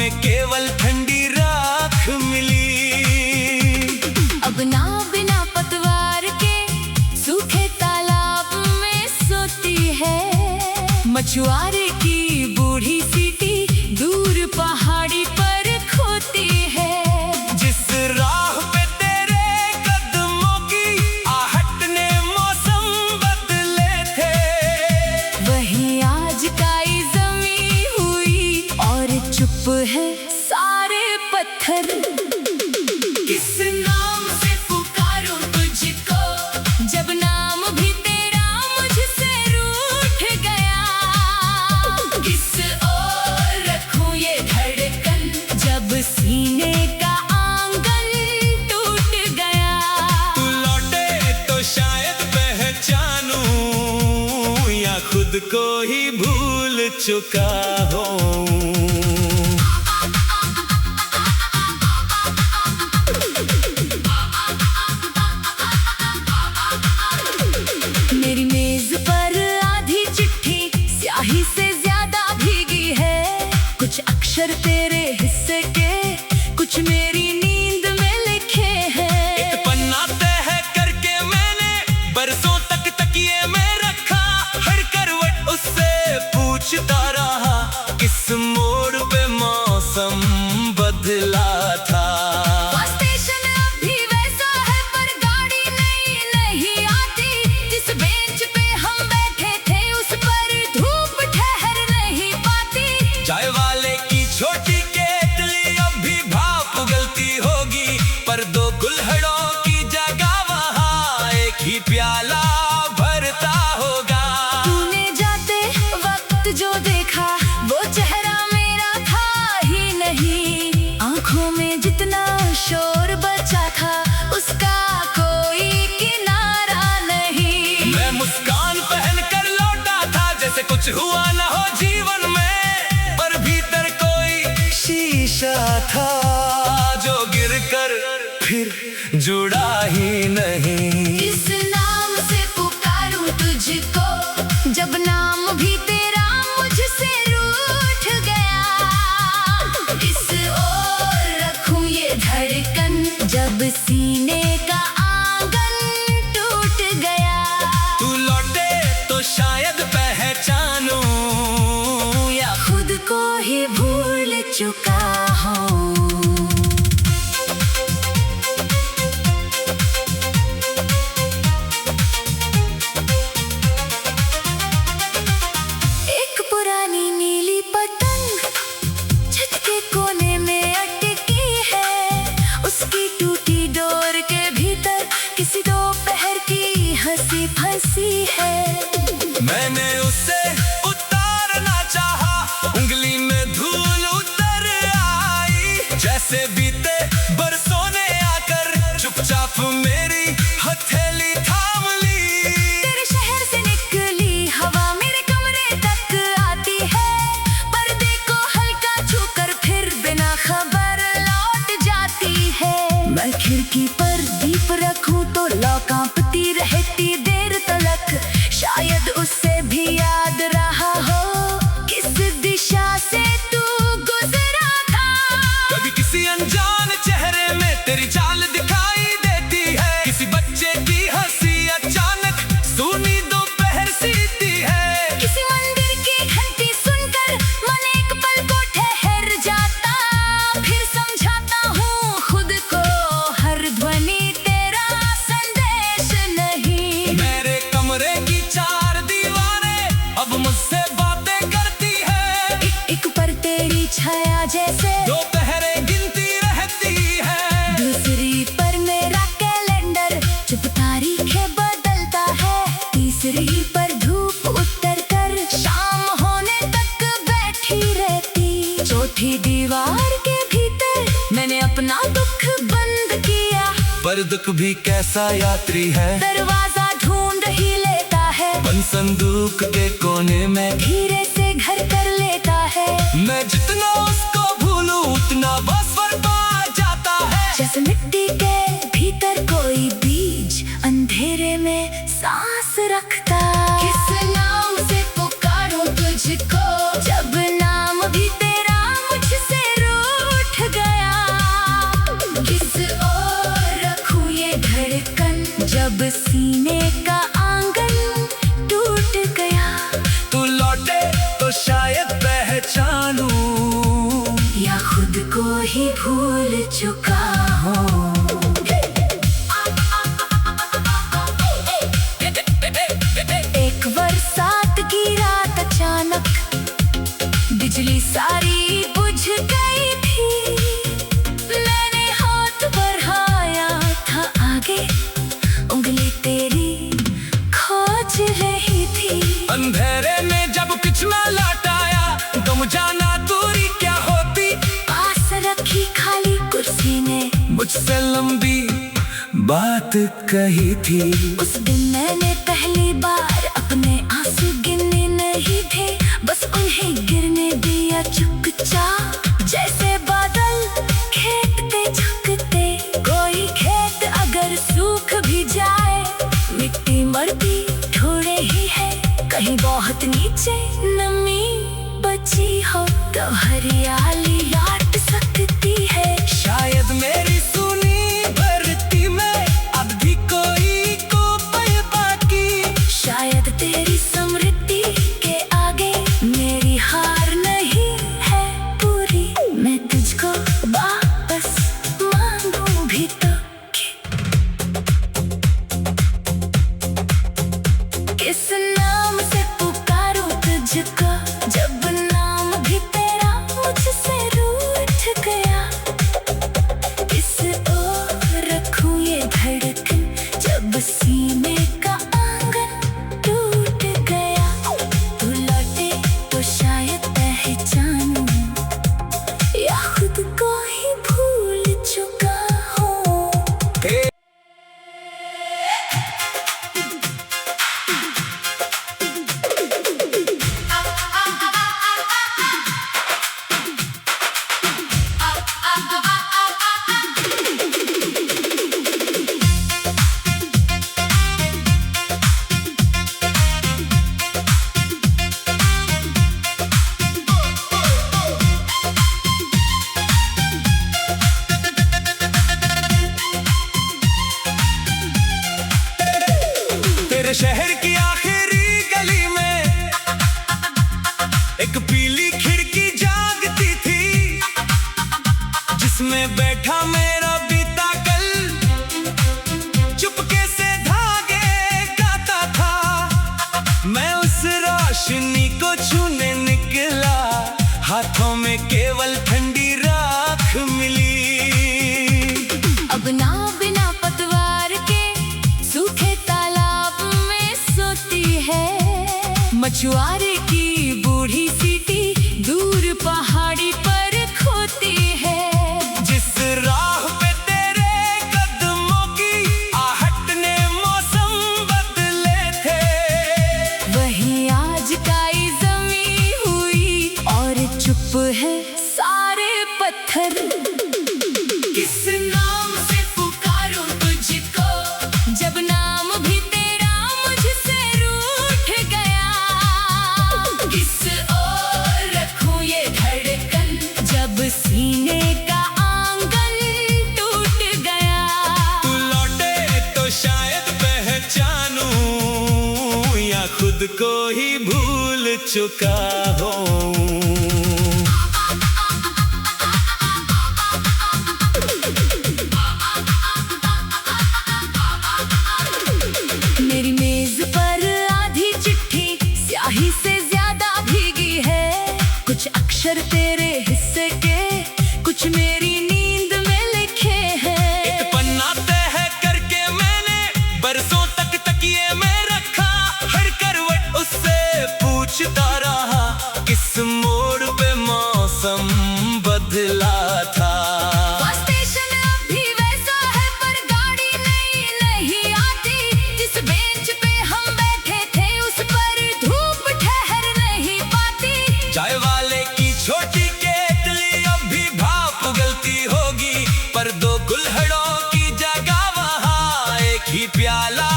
में केवल ठंडी राख मिली। अब ना बिना पतवार के सूखे तालाब में सोती है। मछुआरे की बूढ़ी सीटी दूर पहाड़ी पर खोती है। जिस राह पे तेरे कदमों की आहट ने मौसम बदले थे, वहीं आज काई जमी हुई और चुप है सारे पत्थर। किस नाम से पुकारूं तुझको, जब नाम भी तेरा मुझसे रूठ गया। किस ओर रखूं ये धड़कन, जब सीने का आंगन टूट गया। तू लौटे तो शायद पहचानूं, या खुद को ही भूल चुका हूँ। मेरी मेज पर आधी चिट्ठी स्याही से ज्यादा भीगी है। कुछ अक्षर तेरे हिस्से के, कुछ मेरी नींद में लिखे हैं। एक पन्ना तह करके मैंने बरसों तक तकिए में रखा। हर करवट उससे पूछता रहा, किस मोड़ पे मौसम बदला था। स्टेशन अब भी वैसा है पर गाड़ी नहीं आती। जिस बेंच पे हम बैठे थे उस पर धूप ठहर नहीं पाती। चाय वाले की छोटी केतली अब भी भाप उगलती होगी, पर दो कुल्हड़ों की जगह वहाँ एक ही प्याला भरता होगा। तूने जाते वक्त जो देखा वो चेहरा मेरा था ही नहीं। आंखों में जितना शोर बचा था उसका कोई किनारा नहीं। मैं मुस्कान पहन कर लौटा था जैसे कुछ हुआ न हो जीवन में, पर भीतर कोई शीशा था जो गिरकर फिर जुड़ा ही नहीं। किस नाम से पुकारूं तुझको, जब नाम भी तेरा मुझसे रूठ गया। किस ओर रखूं ये धड़कन, जब सीने का आंगन टूट गया। तू लौटे तो शायद पहचानूं, या खुद को ही भूल चुका हूँ। एक पुरानी नीली पतंग छत के कोने में अटकी है। उसकी टूटी डोर के भीतर किसी दोपहर की हंसी फंसी है। मैंने उसे उतारना चाहा, उंगली में धूल उतर आई। जैसे बीते बरसों ने आकर चुपचाप मेरी हथेली थाम ली। तेरे शहर से निकली हवा मेरे कमरे तक आती है। पर्दे को हल्का छूकर फिर बिना खबर लौट जाती है। मैं खिड़की पर दीप रखूं तो लौ कांपती रहती देर तलक। शायद उससे भी याद रहा हो किस दिशा से तू गुजरा था। कभी किसी अनजान चेहरे में तेरी चाल दिखाई देती है। किसी बच्चे की हंसी अचानक सूनी दोपहर सीती है। किसी मंदिर की घंटी सुनकर मन एक पल को ठहर जाता। फिर समझाता हूँ खुद को हर ध्वनि तेरा संदेश नहीं। मेरे कमरे की चार दीवारें अब मुझसे बातें करती है। एक पर तेरी छाया जैसे दोपहरे गिनती रहती है। दूसरी पर मेरा कैलेंडर चुप तारीखें बदलता है। तीसरी पर धूप उतर कर शाम होने तक बैठी रहती। चौथी दीवार के भीतर मैंने अपना दुख बंद किया। पर दुख भी कैसा यात्री है, दरवाजा ढूंढ ही लेता है। बंद संदूक के कोने में धीरे से घर कर लेता है। मैं जितना उसको भूलूं उतना बस बर्बाद जाता है। जैसे मिट्टी के भीतर कोई बीज अंधेरे में सांस रखता। किस नाम से पुकारूं तुझको, जब नाम भी तेरा मुझसे रूठ जब सीने का आंगन टूट गया। तू लौटे तो शायद पहचानूं, या खुद को ही भूल चुका हूँ। एक बरसात की रात अचानक बिजली सारी बुझ गई थी। मैंने हाथ बढ़ाया था आगे, उंगली तेरी खोज रही थी। अंधेरे में जब कुछ ना लौट आया, गम जाना दूरी क्या होती। पास रखी खाली कुर्सी ने मुझसे लंबी बात कही थी। उस दिन मैंने पहली बार अपने आंसू गिने नहीं थे, बस उन्हें गिरने दिया चुपचाप। जैसे बादल खेत झुकते, कोई खेत अगर सूख भी जाए, मिट्टी मरती थोड़े ही है। कहीं बहुत नीचे नमी बची हो तो हरियाली लौट सकती है। शायद मेरी सुनी भरती में अब भी कोई कोपल बाकी। शायद तेरी समृद्धि के आगे मेरी हार नहीं है पूरी। मैं तुझको वापस मांगू भी तो किस नाम से पुकारूं तुझको, जब नाम भी तेरा मुझसे रूठ गया। किस ओर रखूं ये धड़कन, जब सीने का आंगन टूट गया। तू लौटे तो शायद पहचानूं, या खुद को ही भूल चुका हूँ। तेरे शहर की आखिरी गली में एक पीली खिड़की जागती थी, जिसमें बैठा मेरा बीता कल चुपके से धागे गाता था। मैं उस रोशनी को छूने निकला, हाथों में केवल ठंडी राख मिली। अब ना बिना पतवार के सूखे तालाब में सोती है। मछुआरे की बूढ़ी सीटी दूर पहाड़ी पर खोती है। जिस राह पे तेरे कदमों की आहट ने मौसम बदले थे, वहीं आज काई जमी हुई और चुप है सारे पत्थर। किस नाम से पुकारूं तुझको, जब नाम भी तेरा मुझसे रूठ गया। किस ओर रखूं ये धड़कन, जब सीने का आंगन टूट गया। तू लौटे तो शायद पहचानूं, या खुद को ही भूल चुका हूँ। मेरी मेज पर आधी चिट्ठी स्याही से ज्यादा भीगी है। कुछ अक्षर तेरे हिस्से के, कुछ मेरी नींद में लिखे हैं। एक पन्ना तय करके मैंने बरसों तक तकिए में रखा। हर करवट उससे पूछता रहा, किस मोड़ पे मौसम बदला था। स्टेशन अभी वैसा है पर गाड़ी नहीं आती। जिस बेंच पे हम बैठे थे उस पर धूप ठहर नहीं पाती। चाय वाले की छोटी केतली अब भी भाप उगलती होगी, पर दो कुल्हड़ों की जगह वहाँ एक ही प्याला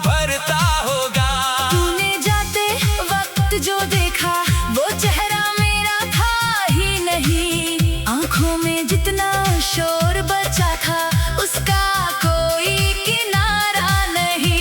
भरता होगा। तूने जाते वक्त जो देखा वो चेहरा मेरा था ही नहीं। आंखों में जितना शोर बचा था उसका कोई किनारा नहीं।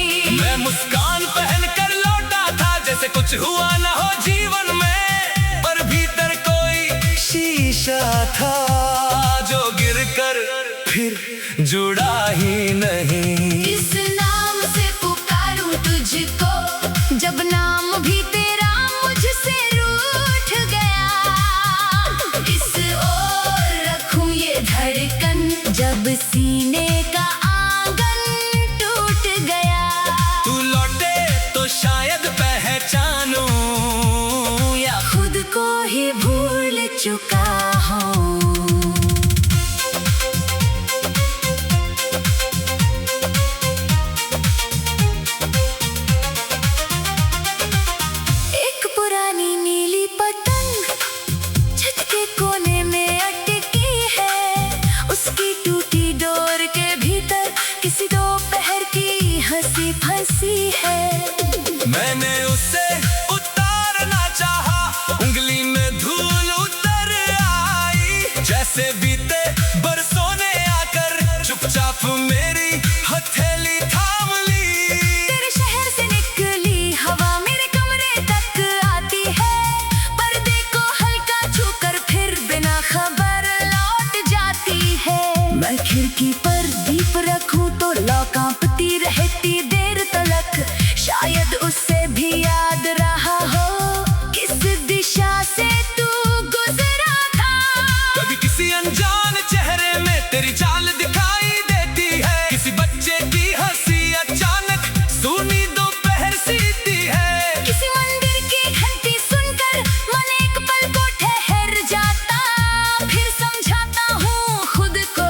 चुका हूँ। एक पुरानी नीली पतंग छत के कोने में अटकी है, उसकी टूटी डोर के भीतर किसी दोपहर की हंसी फंसी है। मैंने उसे उतारना चाहा, उंगली में धूल उतर आई, जैसे बीते बरसों ने आकर चुपचाप मेरी हथेली थाम ली। तेरे शहर से निकली हवा मेरे कमरे तक आती है, पर्दे को हल्का छूकर फिर बिना खबर लौट जाती है। मैं खिड़की पर दीप रखूं तो लौ कांपती रहती देर तलक, शायद उससे भी याद रहा हो किस दिशा से तू गुजरा था। कभी किसी अनजान चेहरे में तेरी चाल दिखाई देती है, किसी बच्चे की हंसी अचानक सुनी दोपहर सीती है। किसी मंदिर की घंटी सुनकर मन एक पल को ठहर जाता, फिर समझाता हूँ खुद को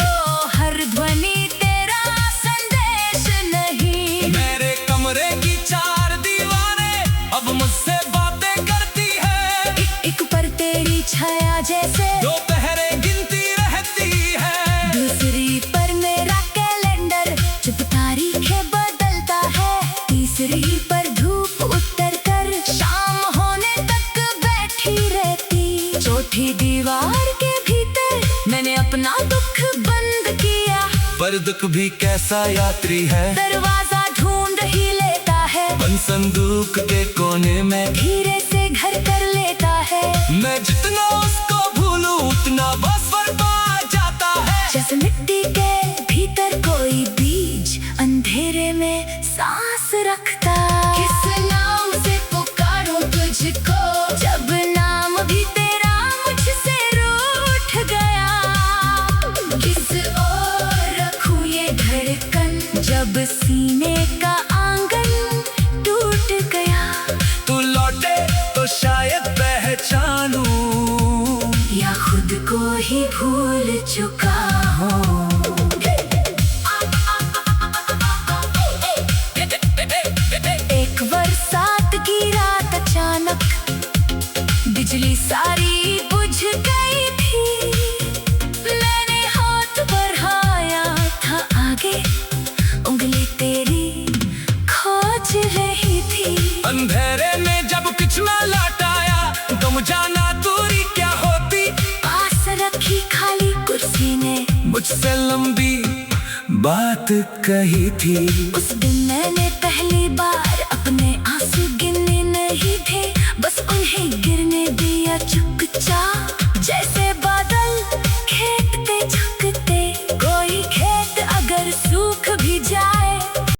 हर ध्वनि तेरा संदेश नहीं। मेरे कमरे की चार दीवारें अब मुझसे बातें करती है, एक पर तेरी छाया जैसे दोपहरें गिनती रहती है। दूसरी पर मेरा कैलेंडर चुप तारीखें बदलता है, तीसरी पर धूप उतर कर शाम होने तक बैठी रहती। चौथी दीवार के भीतर मैंने अपना दुख बंद किया, पर दुख भी कैसा यात्री है, दरवाजा ढूंढ ही लेता है, बंद संदूक के कोने में धीरे से घर कर लेता है। मैं जितना उसको भूलूं उतना बस बर्बाद जाता है। जैसे मिट्टी के भीतर कोई बीज अंधेरे में सांस रखता। किस नाम से पुकारूं तुझको जब नाम भी तेरा मुझसे रूठ गया। किस ओर रखूं ये धड़कन जब सीने का आंगन टूट गया। तू लौटे तो शायद पहचानूं, या खुद को ही भूल चुका हूँ। एक बरसात की रात अचानक बिजली सारी बुझ गई थी, मैंने हाथ बढ़ाया था आगे, उंगली तेरी खोज रही थी। अंधेरे में जब कुछ ना लौट आया तुम जाना दूरी क्या होती। पास रखी खाली कुर्सी ने मुझसे लंबी बात कही थी। उस दिन मैंने